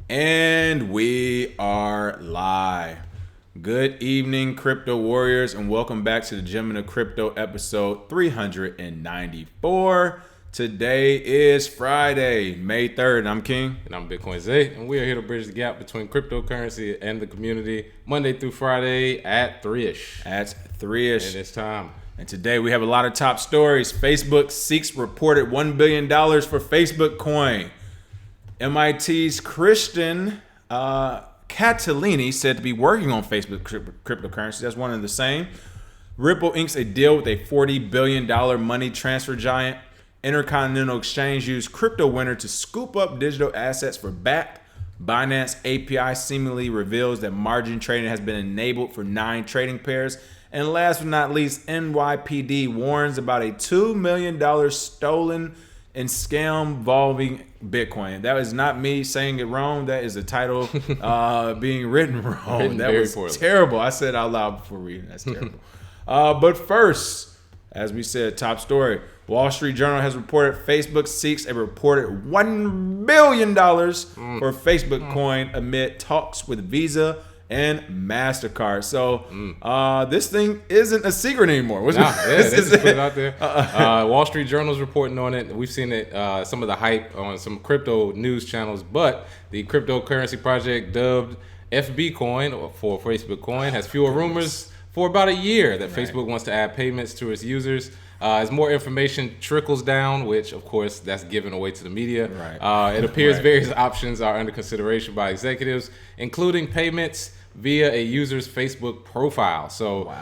And we are live. Good evening, crypto warriors, and welcome back to the Gem of Crypto episode 394. Today is Friday, May 3rd. I'm King. And I'm Bitcoin Zay, and we are here to bridge the gap between cryptocurrency and the community Monday through Friday at 3-ish. At 3-ish. And it's time. And today we have a lot of top stories. Facebook seeks reported $1 billion for Facebook coin. MIT's Christian Catalini said to be working on Facebook cryptocurrency. That's one and the same. Ripple inks a deal with a $40 billion money transfer giant. Intercontinental Exchange used crypto winter to scoop up digital assets for BAT. Binance API seemingly reveals that margin trading has been enabled for 9 trading pairs. And last but not least, NYPD warns about a $2 million stolen and scam involving Bitcoin. That is not me saying it wrong. That is the title being written wrong. That was poorly. Terrible. I said it out loud before reading. That's terrible. But first, as we said, top story. Wall Street Journal has reported Facebook seeks a reported $1 billion for Facebook coin amid talks with Visa and MasterCard. So this thing isn't a secret anymore. They just put it out there. Wall Street Journal's reporting on it. We've seen it, some of the hype on some crypto news channels, but the cryptocurrency project dubbed FBcoin for Facebook coin has fueled rumors for about a year that Facebook wants to add payments to its users. As more information trickles down, which of course that's given away to the media, it appears various options are under consideration by executives, including payments via a user's Facebook profile. So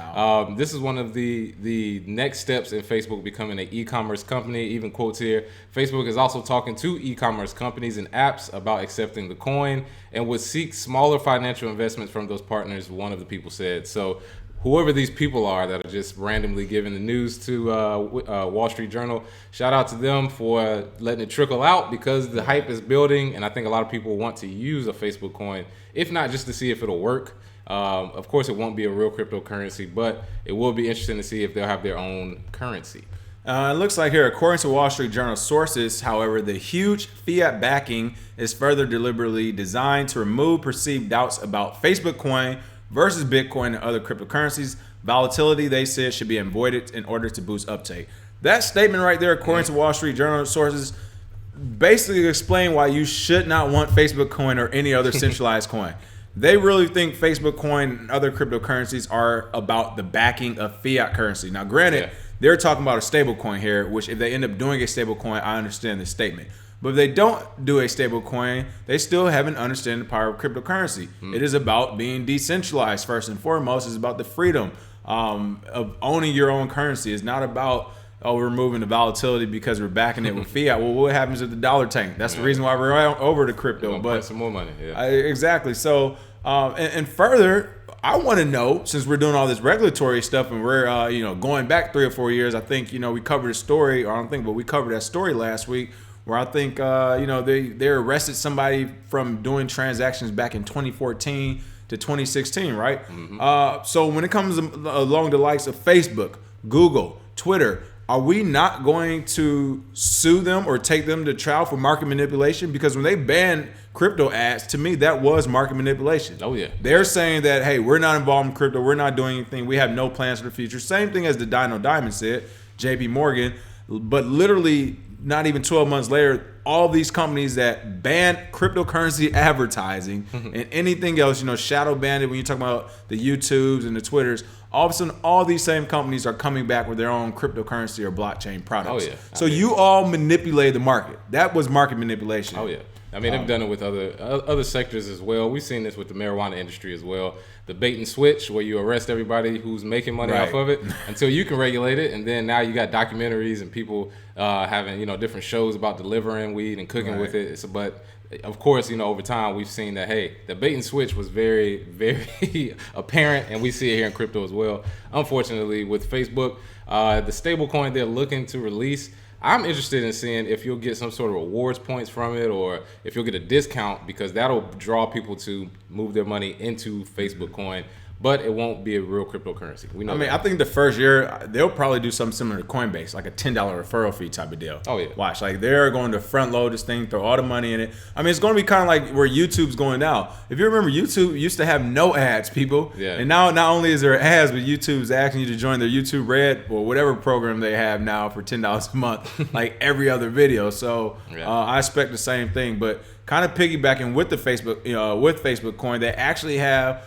this is one of the next steps in Facebook becoming an e-commerce company. Even quotes here, Facebook is also talking to e-commerce companies and apps about accepting the coin and would seek smaller financial investments from those partners, one of the people said. So whoever these people are that are just randomly giving the news to Wall Street Journal, shout out to them for letting it trickle out, because the hype is building, and I think a lot of people want to use a Facebook coin, if not just to see if it'll work. Of course, it won't be a real cryptocurrency, but it will be interesting to see if they'll have their own currency. It looks like here, according to Wall Street Journal sources, however, the huge fiat backing is further deliberately designed to remove perceived doubts about Facebook coin versus Bitcoin and other cryptocurrencies. Volatility, they said, should be avoided in order to boost uptake. That statement right there, according to Wall Street Journal sources, basically explain why you should not want Facebook coin or any other centralized coin. They really think Facebook coin and other cryptocurrencies are about the backing of fiat currency. Now, granted, they're talking about a stable coin here, which if they end up doing a stable coin, I understand the statement. But if they don't do a stable coin, they still haven't understood the power of cryptocurrency. It is about being decentralized first and foremost. It's about the freedom of owning your own currency. It's not about, we're removing the volatility because we're backing it with fiat. Well, what happens if the dollar tank? That's the reason why we're over to crypto. But some more money. Exactly. So, and further, I want to know, since we're doing all this regulatory stuff and we're going back 3 or 4 years, I think we covered a story, or I don't think, but we covered that story last week, where I think, they arrested somebody from doing transactions back in 2014 to 2016, right? So when it comes along the likes of Facebook, Google, Twitter, are we not going to sue them or take them to trial for market manipulation? Because when they banned crypto ads, to me, that was market manipulation. Oh, yeah. They're saying that, hey, we're not involved in crypto. We're not doing anything. We have no plans for the future. Same thing as the Dino Diamond said, JP Morgan. But literally, not even 12 months later, all these companies that banned cryptocurrency advertising and anything else, shadow banned it when you talk about the YouTubes and the Twitters, all of a sudden, all these same companies are coming back with their own cryptocurrency or blockchain products. So you all manipulate the market. That was market manipulation. I mean, they've done it with other sectors as well. We've seen this with the marijuana industry as well. The bait and switch, where you arrest everybody who's making money off of it until you can regulate it. And then now you got documentaries and people having, different shows about delivering weed and cooking with it. But of course, over time, we've seen that, hey, the bait and switch was very, very apparent. And we see it here in crypto as well. Unfortunately, with Facebook, the stablecoin they're looking to release, I'm interested in seeing if you'll get some sort of rewards points from it, or if you'll get a discount, because that'll draw people to move their money into Facebook coin. but it won't be a real cryptocurrency. We know. I mean, I think the first year they'll probably do something similar to Coinbase, like a $10 referral fee type of deal. Oh yeah. Watch, like they're going to front load this thing, throw all the money in it. I mean, it's going to be kind of like where YouTube's going now. If you remember, YouTube used to have no ads, people. Yeah. And now not only is there ads, but YouTube's asking you to join their YouTube Red or whatever program they have now for $10 a month, like every other video. So I expect the same thing, but kind of piggybacking with the Facebook, with Facebook Coin, they actually have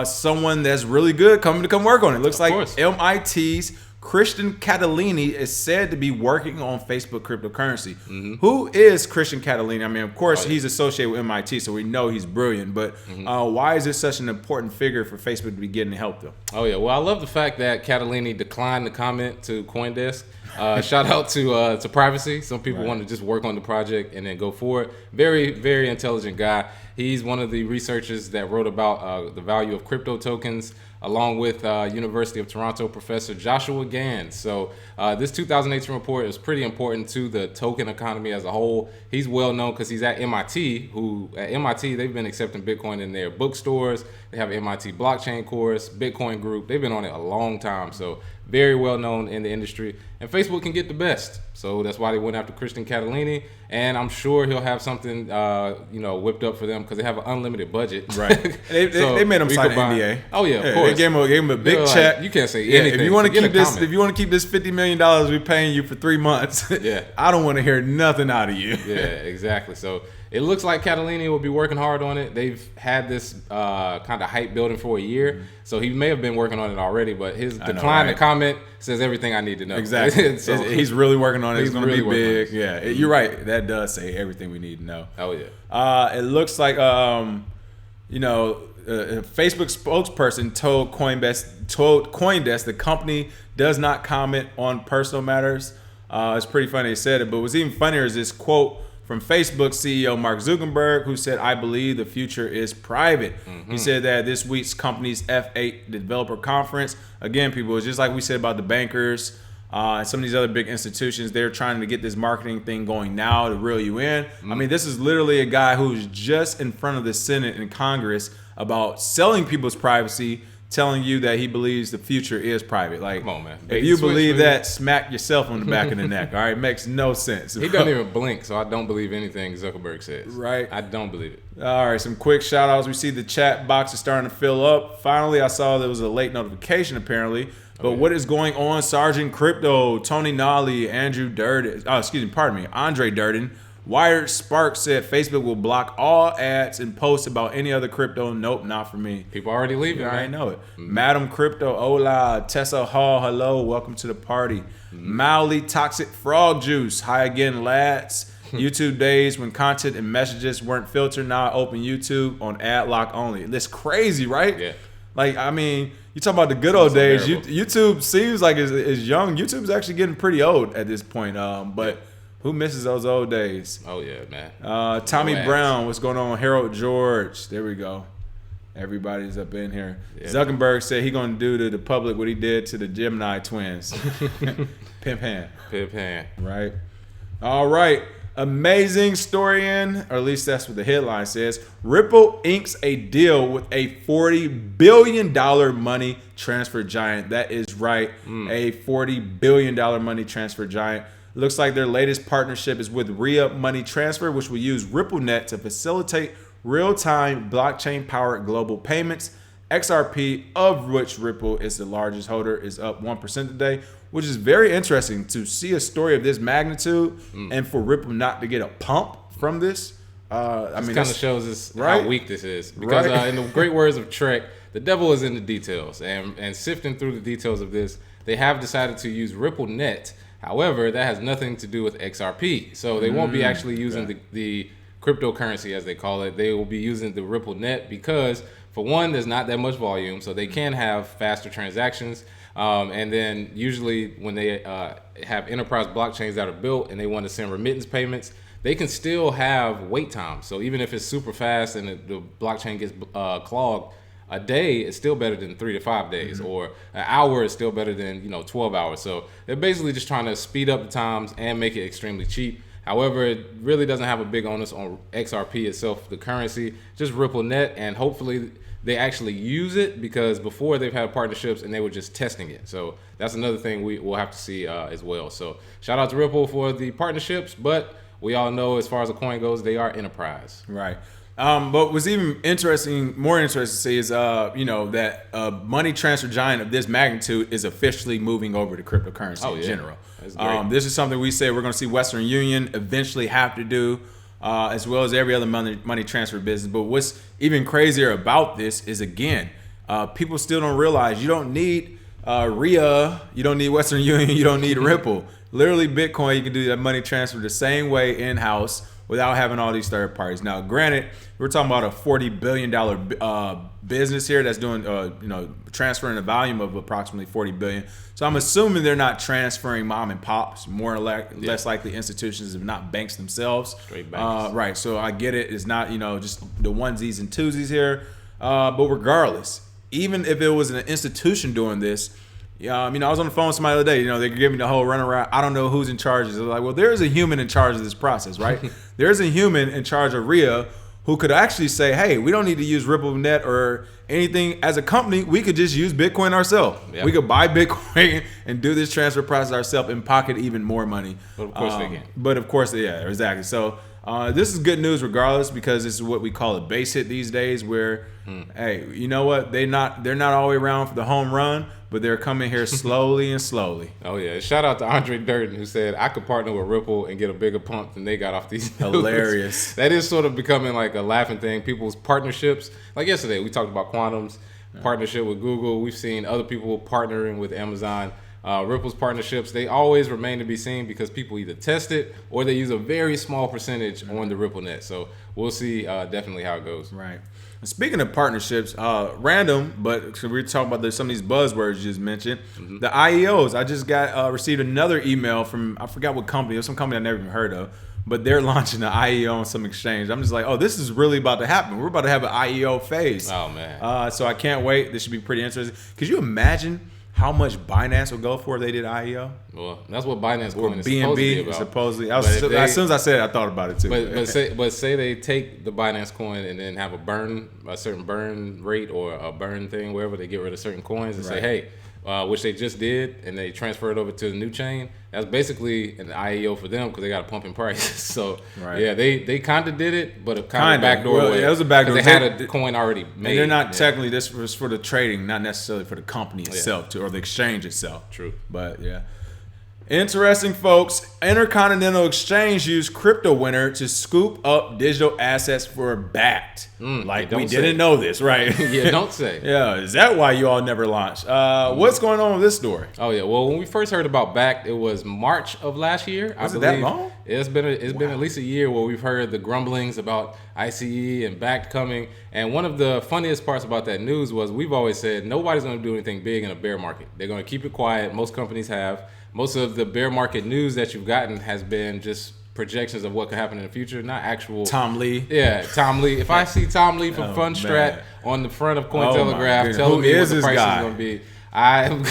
someone that's really good coming to come work on it. Looks like MIT's Christian Catalini is said to be working on Facebook cryptocurrency. Who is Christian Catalini? I mean, of course, he's associated with MIT, so we know he's brilliant. But why is this such an important figure for Facebook to be getting help, though? Oh, yeah. Well, I love the fact that Catalini declined to comment to CoinDesk. Shout out to privacy. Some people want to just work on the project and then go for it. Very, very intelligent guy. He's one of the researchers that wrote about the value of crypto tokens, along with University of Toronto professor Joshua Gans. So this 2018 report is pretty important to the token economy as a whole. He's well known because he's at MIT, at MIT, they've been accepting Bitcoin in their bookstores. They have an MIT blockchain course, Bitcoin group. They've been on it a long time. So very well known in the industry. And Facebook can get the best. So that's why they went after Christian Catalini. And I'm sure he'll have something, whipped up for them because they have an unlimited budget. Right. They made him sign an NDA. Oh yeah, of course. They gave him a big check. You can't say anything. If you want to keep this $50 million we're paying you for 3 months, I don't want to hear nothing out of you. Yeah, exactly. So it looks like Catalini will be working hard on it. They've had this kind of hype building for a year, so he may have been working on it already. But his decline to comment says everything I need to know. Exactly. So he's really working on it. It's going to be big. Yeah, you're right. That does say everything we need to know. Oh yeah. It looks like a Facebook spokesperson told CoinDesk the company does not comment on personal matters. It's pretty funny they said it, but what's even funnier is this quote from Facebook CEO Mark Zuckerberg, who said, "I believe the future is private." He said that this week's company's F8 developer conference, again, people, it's just like we said about the bankers and some of these other big institutions, they're trying to get this marketing thing going now to reel you in. I mean, this is literally a guy who's just in front of the Senate and Congress about selling people's privacy, telling you that he believes the future is private. Like, come on, man. If you believe that, smack yourself on the back of the neck. All right, makes no sense. He doesn't even blink, so I don't believe anything Zuckerberg says. Right. I don't believe it. All right, some quick shout outs. We see the chat box is starting to fill up. Finally, I saw there was a late notification apparently. But what is going on, Sergeant Crypto, Tony Nolly, Andre Durden, Wired Spark said Facebook will block all ads and posts about any other crypto. Nope, not for me. People already leaving. I already know it. Madam Crypto, hola. Tessa Hall, hello. Welcome to the party. Mildly Toxic Frog Juice. Hi again, lads. YouTube days when content and messages weren't filtered. Now I open YouTube on ad lock only. That's crazy, right? Yeah. Like, I mean, you talk about the good old days. YouTube seems like it's young. YouTube's actually getting pretty old at this point. But who misses those old days? Oh, yeah, man. Tommy Brown, what's going on? Harold George, there we go. Everybody's up in here. Yeah. Zuckerberg said he's going to do to the public what he did to the Gemini twins. Pimp hand. Pimp hand. Right. All right. Amazing story or at least that's what the headline says. Ripple inks a deal with a $40 billion money transfer giant. That is right. A $40 billion money transfer giant. Looks like their latest partnership is with Rhea Money Transfer, which will use RippleNet to facilitate real-time blockchain-powered global payments. XRP, of which Ripple is the largest holder, is up 1% today, which is very interesting to see a story of this magnitude and for Ripple not to get a pump from this. I mean, kind of shows us how weak this is. Because in the great words of Trek, the devil is in the details. And sifting through the details of this, they have decided to use RippleNet. However, that has nothing to do with XRP. So they won't be actually using the cryptocurrency, as they call it. They will be using the RippleNet because, for one, there's not that much volume, so they can have faster transactions. And then usually when they have enterprise blockchains that are built and they want to send remittance payments, they can still have wait time. So even if it's super fast and the blockchain gets clogged, a day is still better than 3 to 5 days, or an hour is still better than 12 hours. So they're basically just trying to speed up the times and make it extremely cheap. However, it really doesn't have a big onus on XRP itself, the currency, just RippleNet, and hopefully they actually use it, because before they've had partnerships and they were just testing it. So that's another thing we'll have to see as well. So shout out to Ripple for the partnerships, but we all know as far as the coin goes, they are enterprise. Right. But what's even more interesting to see is, that money transfer giant of this magnitude is officially moving over to cryptocurrency in general. This is something we say we're going to see Western Union eventually have to do, as well as every other money transfer business. But what's even crazier about this is, again, people still don't realize you don't need RIA, you don't need Western Union, you don't need Ripple. Literally, Bitcoin, you can do that money transfer the same way in-house without having all these third parties. Now, granted, we're talking about a $40 billion business here that's doing, transferring a volume of approximately $40 billion. So I'm assuming they're not transferring mom and pops, more or less likely institutions, if not banks themselves. Straight banks. Right. So I get it. It's not, just the onesies and twosies here. But regardless, even if it was an institution doing this, I was on the phone with somebody the other day. They gave me the whole runaround. I don't know who's in charge. They're like, well, there is a human in charge of this process, right? There's a human in charge of RIA who could actually say, hey, we don't need to use RippleNet or anything. As a company, we could just use Bitcoin ourselves. Yep. We could buy Bitcoin and do this transfer process ourselves and pocket even more money. But of course they can. But of course, yeah, exactly. So this is good news regardless, because this is what we call a base hit these days, where, hey, you know what? They're not all the way around for the home run, but they're coming here slowly and slowly. Oh, yeah. Shout out to Andre Durden, who said, I could partner with Ripple and get a bigger pump than they got off these Hilarious. That is sort of becoming like a laughing thing. People's partnerships. Like yesterday, we talked about Quantum's partnership with Google. We've seen other people partnering with Amazon. Ripple's partnerships, they always remain to be seen, because people either test it or they use a very small percentage on the RippleNet. So we'll see definitely how it goes. Right. Speaking of partnerships, random, but we're talking about some of these buzzwords you just mentioned. The IEOs. I just received another email from, I forgot what company. It was some company I never even heard of, but they're launching an IEO on some exchange. I'm just like, oh, this is really about to happen. We're about to have an IEO phase. Oh, man. So I can't wait. This should be pretty interesting. Could you imagine how much Binance would go for if they did IEO? Well, that's what Binance Coin is BNB supposedly. As soon as I said it, I thought about it too. But say they take the Binance Coin and then have a certain burn rate or a burn thing wherever they get rid of certain coins and say, hey, which they just did, and they transfer it over to the new chain. That's basically an IEO for them, because they got a pump in prices. So yeah, they kind of did it, but a kind of backdoor way. It was a backdoor. They had a coin already made. And they're not technically. This was for the trading, not necessarily for the company itself, or the exchange itself. True. But yeah. Interesting, folks. Intercontinental Exchange used crypto winter to scoop up digital assets for BAT. Like we didn't know this, right? Yeah, don't say. Yeah, is that why you all never launched? What's going on with this story? Oh yeah, well, when we first heard about BAT, it was March of last year. Was it that long? It's been at least a year where we've heard the grumblings about ICE and BAT coming. And one of the funniest parts about that news was we've always said nobody's going to do anything big in a bear market. They're going to keep it quiet. Most companies have. Most of the bear market news that you've gotten has been just projections of what could happen in the future, not actual. Tom Lee. Yeah, Tom Lee. If I see Tom Lee from Fundstrat on the front of Cointelegraph telling me what the price is going to be, I'm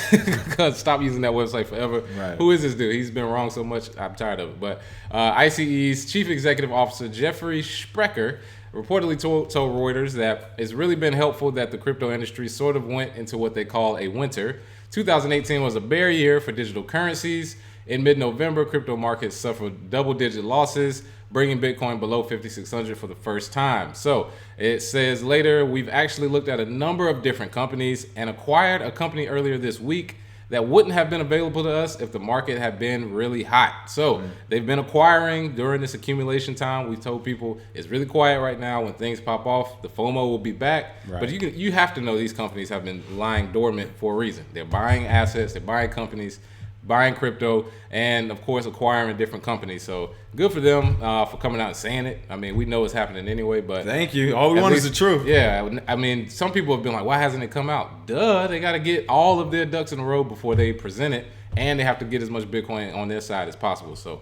going to stop using that website forever. Right. Who is this dude? He's been wrong so much, I'm tired of it. But ICE's Chief Executive Officer, Jeffrey Sprecher, reportedly told Reuters that it's really been helpful that the crypto industry sort of went into what they call a winter. 2018 was a bear year for digital currencies. In mid-November, crypto markets suffered double-digit losses, bringing Bitcoin below 5,600 for the first time. So it says later, we've actually looked at a number of different companies and acquired a company earlier this week that wouldn't have been available to us if the market had been really hot. So they've been acquiring during this accumulation time. We've told people it's really quiet right now. When things pop off, the FOMO will be back. Right. But you have to know these companies have been lying dormant for a reason. They're buying assets, they're buying companies, buying crypto, and of course acquiring different companies. So good for them for coming out and saying it. I mean, we know it's happening anyway, but thank you. All we want is the truth. Yeah, I mean, some people have been like, why hasn't it come out? Duh, they got to get all of their ducks in a row before they present it, and they have to get as much Bitcoin on their side as possible. So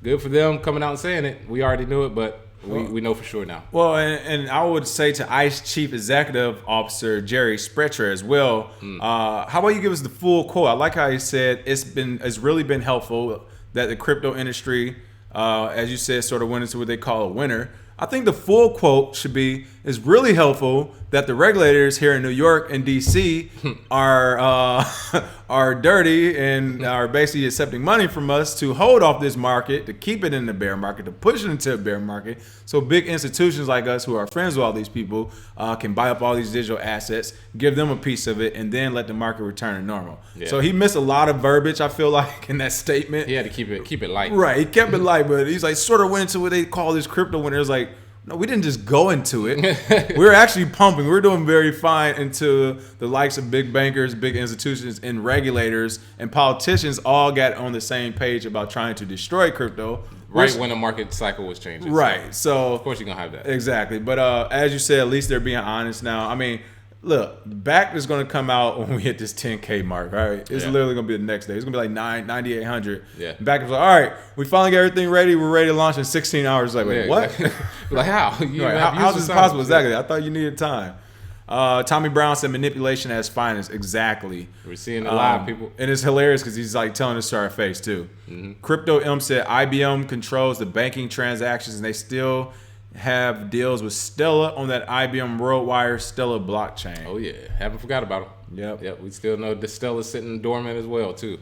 good for them coming out and saying it. We already knew it, but we know for sure now. Well, and I would say to ICE Chief Executive Officer Jerry Sprecher as well. How about you give us the full quote? I like how he said it's really been helpful that the crypto industry as you said, sort of went into what they call a winner. I think the full quote should be, it's really helpful that the regulators here in New York and DC are dirty and are basically accepting money from us to hold off this market, to keep it in the bear market, to push it into a bear market. So big institutions like us who are friends with all these people can buy up all these digital assets, give them a piece of it, and then let the market return to normal. Yeah. So he missed a lot of verbiage, I feel like, in that statement. He had to keep it light. Right, he kept it light, but he's like sort of went into what they call this crypto winter. It was like, no, we didn't just go into it. We're actually pumping. We're doing very fine into the likes of big bankers, big institutions, and regulators and politicians all got on the same page about trying to destroy crypto. Right when the market cycle was changing. Right. So of course you're going to have that. Exactly. But as you said, at least they're being honest now. I mean, look, back is going to come out when we hit this 10K mark, right? It's literally going to be the next day. It's going to be like 9,800. Yeah. Back is like, all right, we finally got everything ready. We're ready to launch in 16 hours. Like, wait, what? Exactly. Like, how? How's this possible? Exactly. I thought you needed time. Tommy Brown said manipulation as finance. Exactly. We're seeing a lot of people. And it's hilarious because he's like telling us to our face, too. Mm-hmm. Crypto M said IBM controls the banking transactions and they still have deals with Stella on that IBM WorldWire Stella blockchain. Oh yeah, haven't forgot about them. Yep. We still know the Stella's sitting dormant as well too.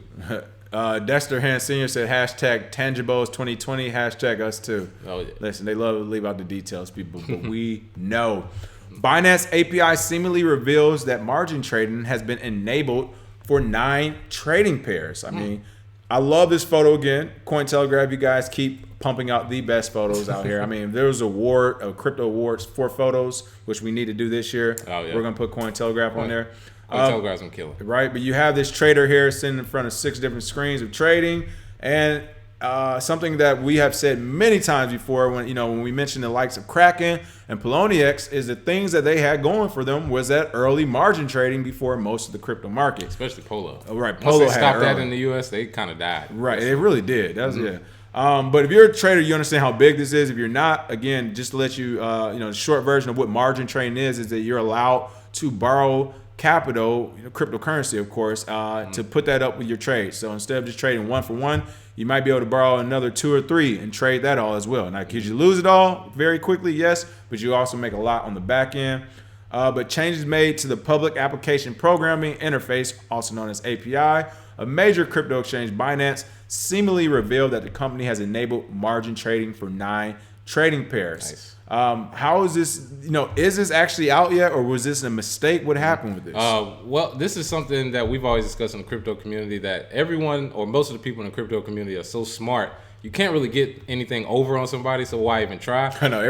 Dexter Hand Sr. said hashtag tangibles 2020, hashtag us too. Oh yeah. Listen, they love to leave out the details, people, but we know. Binance API seemingly reveals that margin trading has been enabled for 9 trading pairs. I mean, I love this photo again. Cointelegraph, you guys keep pumping out the best photos out here. I mean, there was a crypto awards for photos, which we need to do this year. Oh, yeah. We're going to put Cointelegraph on there. Cointelegraph's going to kill it. Right, but you have this trader here sitting in front of 6 different screens of trading. And something that we have said many times before when we mentioned the likes of Kraken and Poloniex is the things that they had going for them was that early margin trading before most of the crypto market. Especially Polo. Oh, right, Polo Once they stopped that in the U.S., they kind of died. Right, it really did. That was, but if you're a trader, you understand how big this is. If you're not, again, just to let you, the short version of what margin trading is that you're allowed to borrow capital, cryptocurrency, of course, to put that up with your trade. So instead of just trading 1 for 1, you might be able to borrow another 2 or 3 and trade that all as well. Now, could you lose it all very quickly? Yes, but you also make a lot on the back end. But changes made to the public application programming interface, also known as API, a major crypto exchange, Binance, seemingly revealed that the company has enabled margin trading for 9 trading pairs. Nice. How is this, is this actually out yet, or was this a mistake? What happened with this? Well, this is something that we've always discussed in the crypto community, that everyone or most of the people in the crypto community are so smart. You can't really get anything over on somebody, so why even try? I know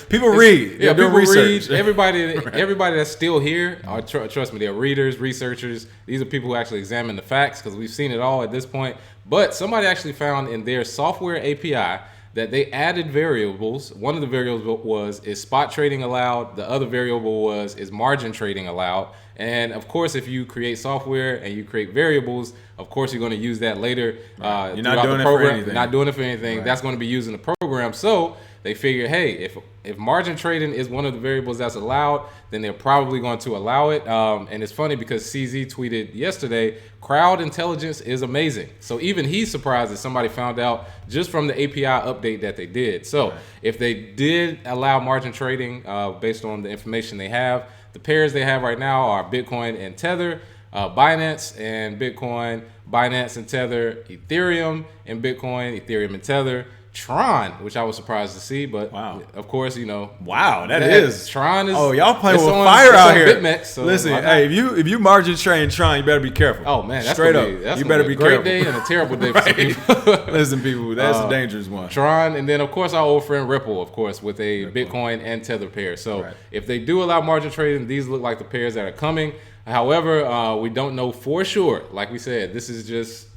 people read. Yeah, people research. read. Everybody that's still here, trust me, they're readers, researchers. These are people who actually examine the facts because we've seen it all at this point. But somebody actually found in their software API that they added variables. One of the variables was, is spot trading allowed? The other variable was, is margin trading allowed? And of course, if you create software and you create variables, of course, you're going to use that later. Right. You're not doing it for anything. You're not doing it for anything. Right. That's going to be used in the program. So they figure, hey, if margin trading is one of the variables that's allowed, then they're probably going to allow it. And it's funny because CZ tweeted yesterday, crowd intelligence is amazing. So even he's surprised that somebody found out just from the API update that they did. So if they did allow margin trading based on the information they have, the pairs they have right now are Bitcoin and Tether, Binance and Bitcoin, Binance and Tether, Ethereum and Bitcoin, Ethereum and Tether, Tron, which I was surprised to see, but of course, wow, that is Tron is. Oh, y'all playing with fire out here. BitMEX, so listen, hey, if you margin trade Tron, you better be careful. Oh man, that's straight up, you better be careful. A great day and a terrible day for some people. Listen, people, that's a dangerous one. Tron, and then of course our old friend Ripple, of course, with a Bitcoin and Tether pair. So if they do allow margin trading, these look like the pairs that are coming. However, we don't know for sure. Like we said, this is just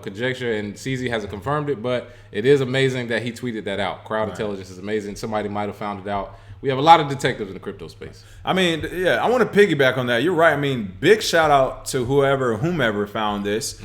conjecture, and CZ hasn't confirmed it, but it is amazing that he tweeted that out. Crowd intelligence is amazing. Somebody might have found it out. We have a lot of detectives in the crypto space. I mean, I want to piggyback on that. You're right. I mean, big shout out to whomever found this.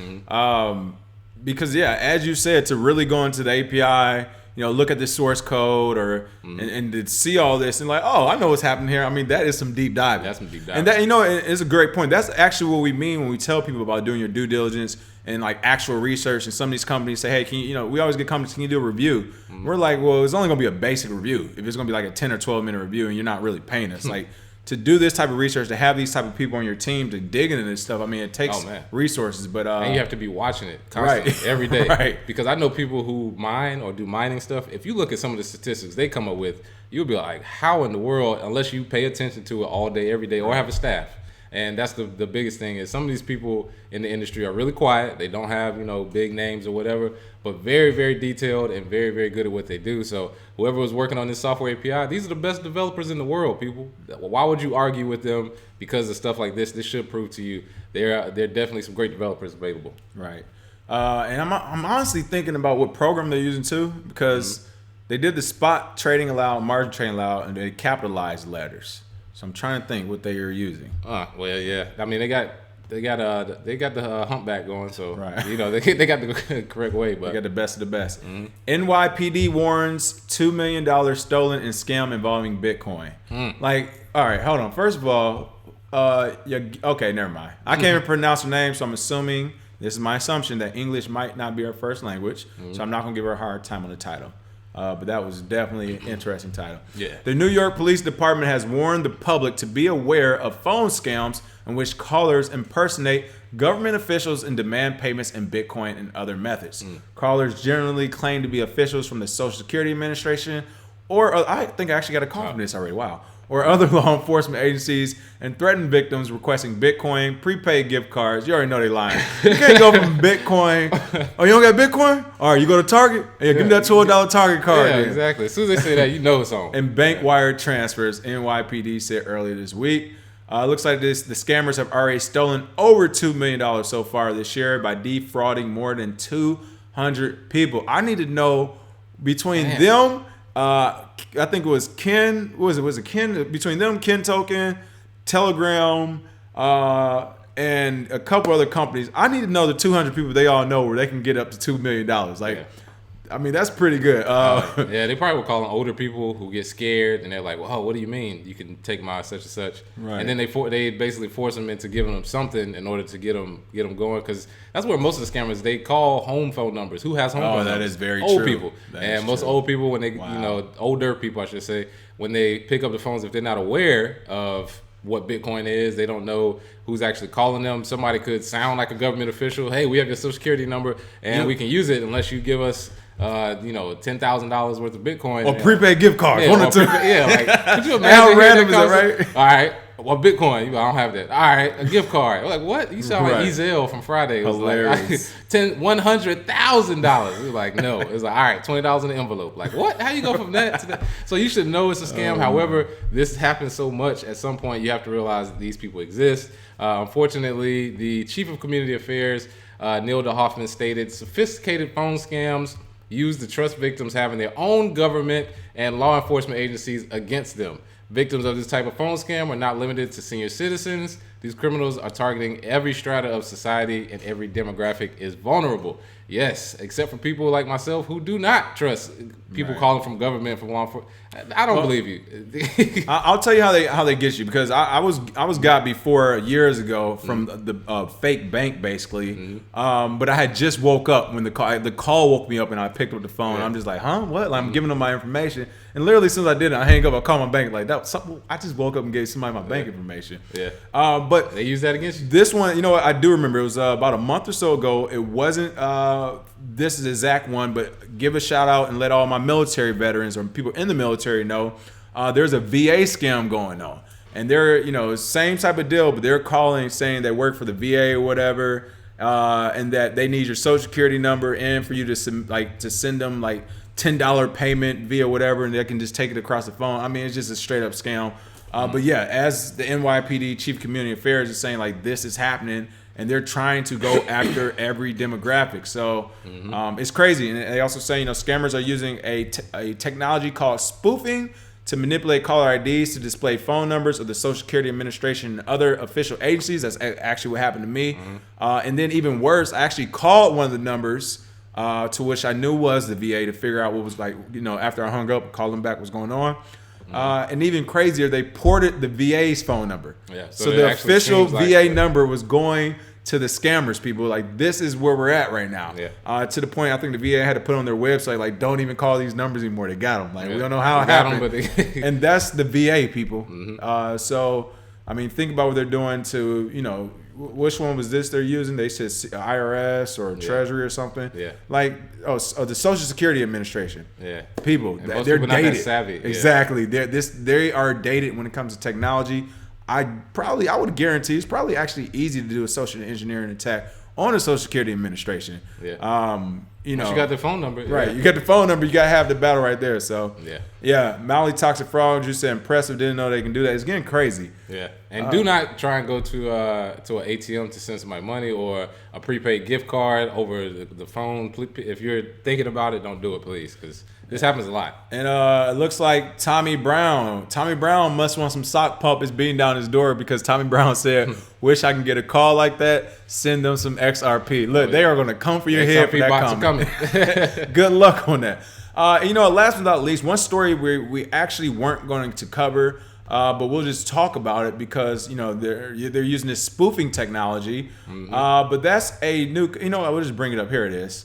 Because, as you said, to really go into the API, look at the source code and to see all this and like, oh, I know what's happening here. I mean, that is some deep diving. That's some deep diving. And that, it's a great point. That's actually what we mean when we tell people about doing your due diligence and like actual research. And some of these companies say, hey, can you, we always get companies, can you do a review? We're like, well, it's only gonna be a basic review. If it's gonna be like a 10 or 12 minute review and you're not really paying us, like to do this type of research, to have these type of people on your team to dig into this stuff, I mean, it takes resources, but and you have to be watching it constantly, every day, right? Because I know people who mine or do mining stuff. If you look at some of the statistics they come up with, you'll be like, how in the world, unless you pay attention to it all day, every day, or have a staff. And that's the biggest thing is some of these people in the industry are really quiet. They don't have, big names or whatever, but very, very detailed and very, very good at what they do. So whoever was working on this software API, these are the best developers in the world, people. Why would you argue with them because of stuff like this? This should prove to you there are definitely some great developers available. Right. And I'm honestly thinking about what program they're using too, because they did the spot trading allowed, margin trading allowed, and they capitalized letters. So I'm trying to think what they are using. Well, yeah. I mean, they got the humpback going, so right. They got the correct way, but they got the best of the best. NYPD warns $2 million stolen in scam involving Bitcoin. Like, all right, hold on. First of all, okay, never mind. I can't even pronounce her name, so I'm assuming this is my assumption that English might not be her first language. So I'm not gonna give her a hard time on the title. But that was definitely an interesting title. Yeah. The New York Police Department has warned the public to be aware of phone scams in which callers impersonate government officials and demand payments in Bitcoin and other methods. Callers generally claim to be officials from the Social Security Administration, or I think I actually got a call from this already. Wow. Or other law enforcement agencies, and threaten victims requesting Bitcoin, prepaid gift cards. You already know they lying. You can't go from Bitcoin. Oh, you don't got Bitcoin? All right, you go to Target? Yeah, give me that $12 Target card. Yeah, exactly. As soon as they say that, it's on. And bank wire transfers, NYPD said earlier this week. Looks like the scammers have already stolen over $2 million so far this year by defrauding more than 200 people. I need to know between them. I think it was Ken. What was it? Was it Ken? Between them, Ken Token, Telegram, and a couple other companies. I need to know the 200 people they all know where they can get up to $2 million. I mean, that's pretty good. Yeah, they probably were calling older people who get scared, and they're like, "Well, what do you mean? You can take my such and such?" Right. And then they basically force them into giving them something in order to get them going, because that's where most of the scammers, they call home phone numbers. Who has home phone numbers? That is very old true. People. And most old people, when they, older people, I should say, when they pick up the phones, if they're not aware of what Bitcoin is, they don't know who's actually calling them. Somebody could sound like a government official. Hey, we have your social security number, and we can use it unless you give us $10,000 worth of Bitcoin or prepaid gift cards. Like, could you imagine? How random is that, right? All right, well, Bitcoin, I don't have that. All right, a gift card. Like, what? You sound like Ezel from Friday. It was hilarious. Like $100,000. We were like, no. It was like, all right, $20 in the envelope. Like, what? How you go from that to that? So you should know it's a scam. However, this happens so much. At some point, you have to realize that these people exist. Unfortunately, the chief of community affairs, Nilda Hoffman, stated sophisticated phone scams use to trust victims having their own government and law enforcement agencies against them. Victims of this type of phone scam are not limited to senior citizens. These criminals are targeting every strata of society, and every demographic is vulnerable. Yes, except for people like myself who do not trust people calling from government, from law enforcement. I don't believe you. I'll tell you how they get you, because I was got before years ago from the fake bank basically, but I had just woke up when the call woke me up, and I picked up the phone. I'm just like, huh, what? Like, I'm giving them my information, and literally as soon as I did it, I hang up, I call my bank like that. Was something, I just woke up and gave somebody my bank information. But they use that against you. This one, I do remember. It was about a month or so ago. It wasn't this is the exact one, but give a shout out and let all my military veterans or people in the military know there's a VA scam going on, and they're same type of deal, but they're calling saying they work for the VA or whatever, and that they need your social security number in for you to send them like $10 payment via whatever, and they can just take it across the phone. I mean, it's just a straight up scam. But yeah, as the NYPD Chief Community Affairs is saying, like, this is happening, and they're trying to go after every demographic. So it's crazy. And they also say, scammers are using a technology called spoofing to manipulate caller IDs to display phone numbers of the Social Security Administration and other official agencies. That's actually what happened to me. And then even worse, I actually called one of the numbers to which I knew was the VA to figure out what was like, after I hung up, called them back what's going on. And even crazier, they ported the VA's phone number. Yeah, so the official VA number was going to the scammers, people. Like, this is where we're at right now. Yeah. To the point, I think the VA had to put on their website, like, don't even call these numbers anymore. They got them. Like, we don't know how it happened. And that's the VA, people. So, I mean, think about what they're doing to, which one was this they're using? They said IRS or Treasury or something. Yeah. Like, the Social Security Administration. Yeah. People, and they're people dated. Not that savvy. Exactly. They are dated when it comes to technology. I would guarantee it's probably actually easy to do a social engineering attack on the Social Security Administration. Yeah. Once you got the phone number. Right. You got the phone number, you got to have the battle right there. So, yeah. Mali Toxic Frog, you said impressive, didn't know they can do that. It's getting crazy. Yeah. And do not try and go to an ATM to send somebody money or a prepaid gift card over the phone. If you're thinking about it, don't do it, please, because this happens a lot. And it looks like Tommy Brown must want some sock puppets beating down his door, because Tommy Brown said, wish I can get a call like that, send them some XRP. Look, they are going to come for your head for that box comment. Good luck on that. Last but not least, one story we actually weren't going to cover, but we'll just talk about it because, they're using this spoofing technology. But that's a new, we'll just bring it up. Here it is.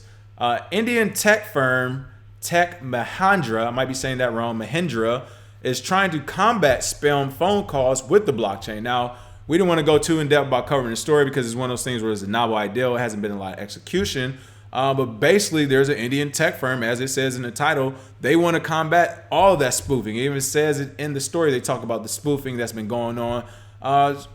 Indian tech firm Tech Mahindra, I might be saying that wrong, Mahindra, is trying to combat spam phone calls with the blockchain. Now, we didn't want to go too in depth about covering the story because it's one of those things where it's a novel idea. It hasn't been a lot of execution. But basically, there's an Indian tech firm, as it says in the title, they want to combat all of that spoofing. It even says it in the story. They talk about the spoofing that's been going on.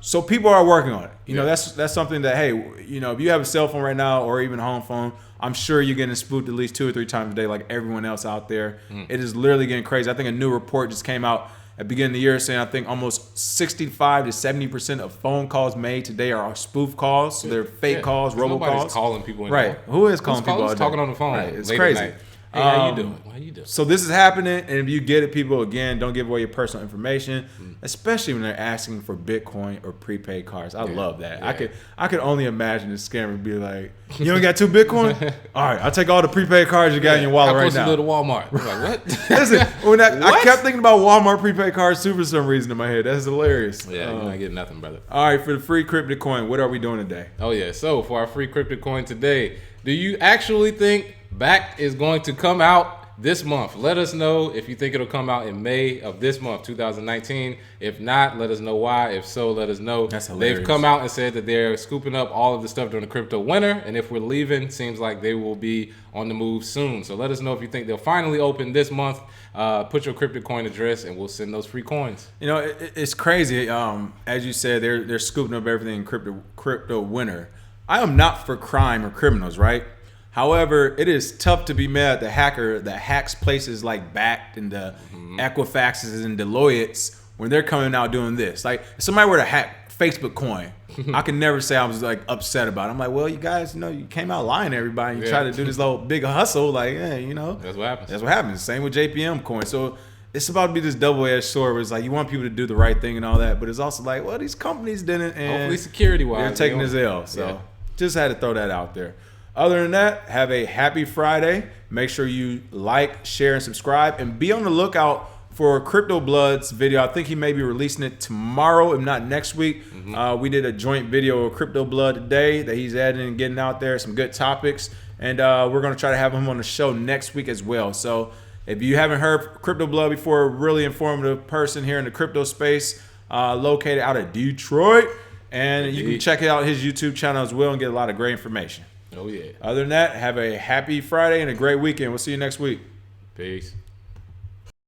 So people are working on it. That's something that, hey, if you have a cell phone right now or even a home phone, I'm sure you're getting spoofed at least 2 or 3 times a day like everyone else out there. It is literally getting crazy. I think a new report just came out at the beginning of the year saying I think almost 65 to 70% of phone calls made today are spoof calls. So they're fake calls, robocalls. Nobody's calling people anymore. Right. Who is calling people? Who's talking on the phone? Right. It's crazy. Hey, how you doing? How you doing? So this is happening, and if you get it, people, again, don't give away your personal information, especially when they're asking for Bitcoin or prepaid cards. I love that. Yeah. I could only imagine the scammer be like, "You only got 2 Bitcoin? All right, I'll take all the prepaid cards you got in your wallet right now." I supposed to go to Walmart. I'm like, what? Listen, I kept thinking about Walmart prepaid cards too for some reason in my head. That's hilarious. Yeah, you're not getting nothing, brother. All right, for the free cryptic coin, what are we doing today? Oh yeah, so for our free cryptic coin today, do you actually think BACT is going to come out this month? Let us know if you think it'll come out in May of this month, 2019. If not, let us know why. If so, let us know. That's hilarious. They've come out and said that they're scooping up all of the stuff during the crypto winter, and if we're leaving, seems like they will be on the move soon. So let us know if you think they'll finally open this month. Put your cryptic coin address, and we'll send those free coins. It's crazy. As you said, they're scooping up everything in crypto winter. I am not for crime or criminals, right? However, it is tough to be mad at the hacker that hacks places like BACT and the Equifaxes and Deloitte's when they're coming out doing this. Like, if somebody were to hack Facebook coin, I can never say I was like upset about it. I'm like, well, you guys, you came out lying to everybody. You try to do this little big hustle, like, That's what happens. That's what happens. Same with JPM coin. So it's about to be this double-edged sword where it's like you want people to do the right thing and all that, but it's also like, well, these companies didn't, and hopefully security-wise, they're taking this L. So just had to throw that out there. Other than that, have a happy Friday. Make sure you like, share, and subscribe. And be on the lookout for Crypto Blood's video. I think he may be releasing it tomorrow, if not next week. We did a joint video of Crypto Blood today that he's adding and getting out there. Some good topics. And we're going to try to have him on the show next week as well. So if you haven't heard Crypto Blood before, a really informative person here in the crypto space, located out of Detroit. And you can check out his YouTube channel as well and get a lot of great information. Oh, yeah. Other than that, have a happy Friday and a great weekend. We'll see you next week. Peace.